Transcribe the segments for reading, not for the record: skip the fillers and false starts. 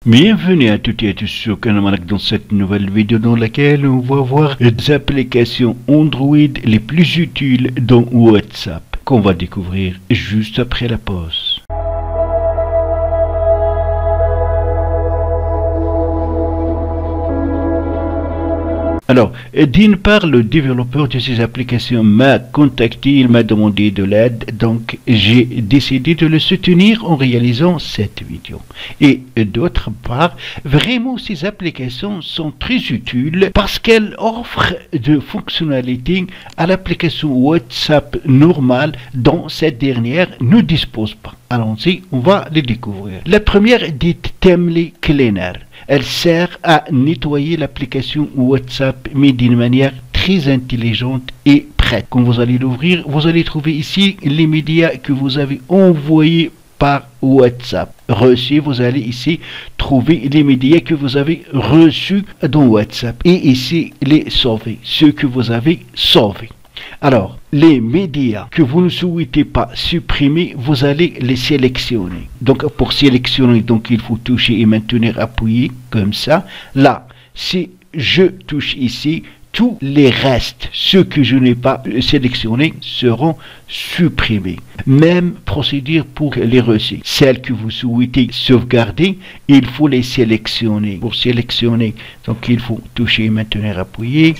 Bienvenue à toutes et à tous sur Canal dans cette nouvelle vidéo dans laquelle on va voir les applications Android les plus utiles dans WhatsApp qu'on va découvrir juste après la pause. Alors, d'une part, le développeur de ces applications m'a contacté, il m'a demandé de l'aide, donc j'ai décidé de le soutenir en réalisant cette vidéo. Et d'autre part, vraiment ces applications sont très utiles parce qu'elles offrent de fonctionnalités à l'application WhatsApp normale dont cette dernière ne dispose pas. Allons-y, on va les découvrir. La première est dite Themely Cleaner. Elle sert à nettoyer l'application WhatsApp, mais d'une manière très intelligente et prête. Quand vous allez l'ouvrir, vous allez trouver ici les médias que vous avez envoyés par WhatsApp. Reçus, vous allez ici trouver les médias que vous avez reçus dans WhatsApp. Et ici, les sauvés, ceux que vous avez sauvés. Alors, les médias que vous ne souhaitez pas supprimer, vous allez les sélectionner. Donc, pour sélectionner, donc il faut toucher et maintenir appuyé, comme ça. Là, si je touche ici, tous les restes, ceux que je n'ai pas sélectionnés, seront supprimés. Même procédure pour les reçus. Celles que vous souhaitez sauvegarder, il faut les sélectionner. Pour sélectionner, donc il faut toucher et maintenir appuyé.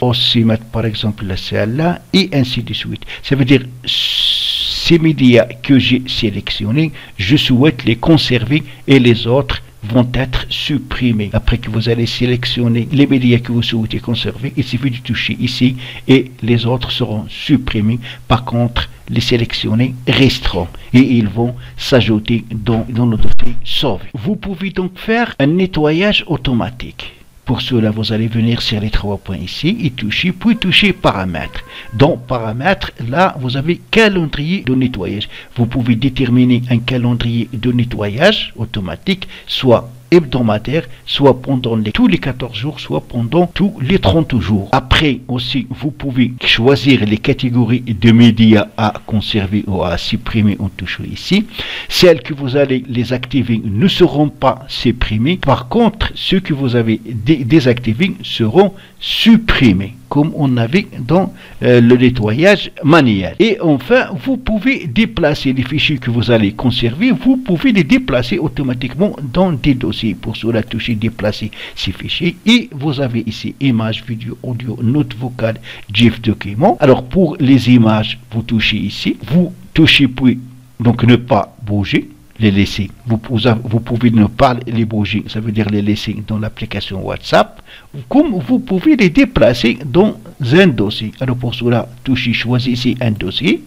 Aussi mettre par exemple celle-là et ainsi de suite. Ça veut dire ces médias que j'ai sélectionnés, je souhaite les conserver et les autres vont être supprimés. Après que vous allez sélectionner les médias que vous souhaitez conserver, il suffit de toucher ici et les autres seront supprimés. Par contre, les sélectionnés resteront et ils vont s'ajouter dans le dossier sauvé. Vous pouvez donc faire un nettoyage automatique. Pour cela, vous allez venir sur les trois points ici et toucher, puis toucher paramètres. Dans paramètres, là, vous avez calendrier de nettoyage. Vous pouvez déterminer un calendrier de nettoyage automatique, soit hebdomadaire, soit pendant tous les 14 jours, soit pendant tous les 30 jours. Après aussi, vous pouvez choisir les catégories de médias à conserver ou à supprimer en touchant ici. Celles que vous allez les activer ne seront pas supprimées. Par contre, ceux que vous avez désactivés seront supprimés, comme on avait dans le nettoyage manuel. Et enfin, vous pouvez déplacer les fichiers que vous allez conserver, vous pouvez les déplacer automatiquement dans des dossiers. Pour cela, touchez déplacer ces fichiers et vous avez ici images, vidéo, audio, notes vocales, GIF, documents. Alors pour les images, vous touchez ici, vous touchez puis donc ne pas bouger, les laisser. Vous pouvez ne pas les bouger, ça veut dire les laisser dans l'application WhatsApp, comme vous pouvez les déplacer dans un dossier. Alors pour cela, touchez, choisissez un dossier.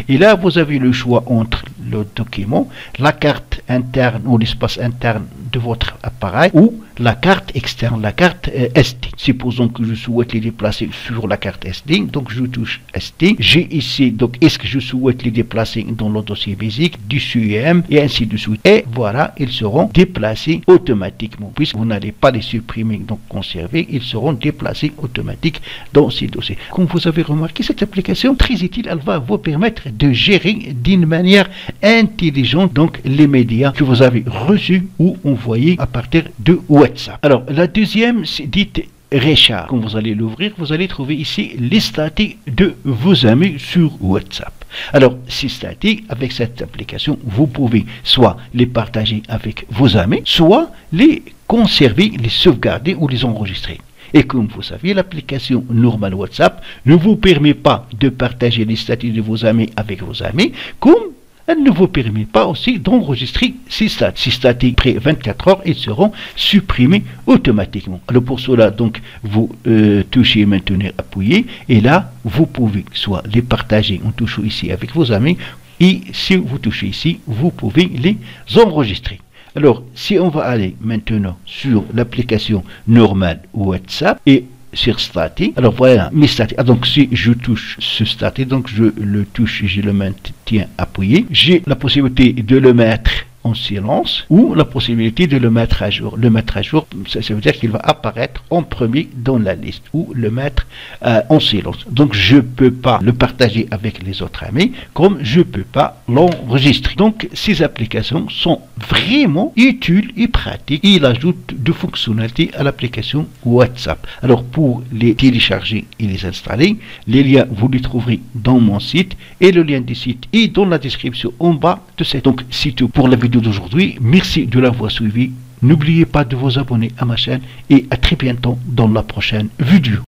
Et là, vous avez le choix entre le document, la carte interne ou l'espace interne de votre appareil ou la carte externe, la carte SD. Supposons que je souhaite les déplacer sur la carte SD, donc je touche SD. J'ai ici, donc est-ce que je souhaite les déplacer dans le dossier physique, du CUM et ainsi de suite. Et voilà, ils seront déplacés automatiquement. Puisque vous n'allez pas les supprimer, donc conserver, ils seront déplacés automatiquement dans ces dossiers. Comme vous avez remarqué, cette application très utile, elle va vous permettre de gérer d'une manière intelligente donc les médias que vous avez reçus ou envoyés à partir de WhatsApp. Alors la deuxième c'est dite Recharge. Quand vous allez l'ouvrir, vous allez trouver ici les statuts de vos amis sur WhatsApp. Alors ces statuts avec cette application, vous pouvez soit les partager avec vos amis, soit les conserver, les sauvegarder ou les enregistrer. Et comme vous savez, l'application normale WhatsApp ne vous permet pas de partager les statuts de vos amis avec vos amis, comme elle ne vous permet pas aussi d'enregistrer ces statuts. Ces statuts, après 24 heures, ils seront supprimés automatiquement. Alors pour cela, donc, vous touchez maintenant appuyez, et là, vous pouvez soit les partager en touchant ici avec vos amis, et si vous touchez ici, vous pouvez les enregistrer. Alors, si on va aller maintenant sur l'application normale WhatsApp et sur statut, alors voilà mes statuts. Donc, si je touche ce statut, donc je le touche, je le maintiens appuyé, j'ai la possibilité de le mettre en silence ou la possibilité de le mettre à jour. Le mettre à jour, ça veut dire qu'il va apparaître en premier dans la liste ou le mettre en silence. Donc je peux pas le partager avec les autres amis comme je peux pas l'enregistrer. Donc ces applications sont vraiment utiles et pratiques. Il ajoute de fonctionnalités à l'application WhatsApp. Alors pour les télécharger et les installer, les liens vous les trouverez dans mon site et le lien du site est dans la description en bas de cette. Donc c'est tout pour la vidéo d'aujourd'hui. Merci de l'avoir suivi. N'oubliez pas de vous abonner à ma chaîne et à très bientôt dans la prochaine vidéo.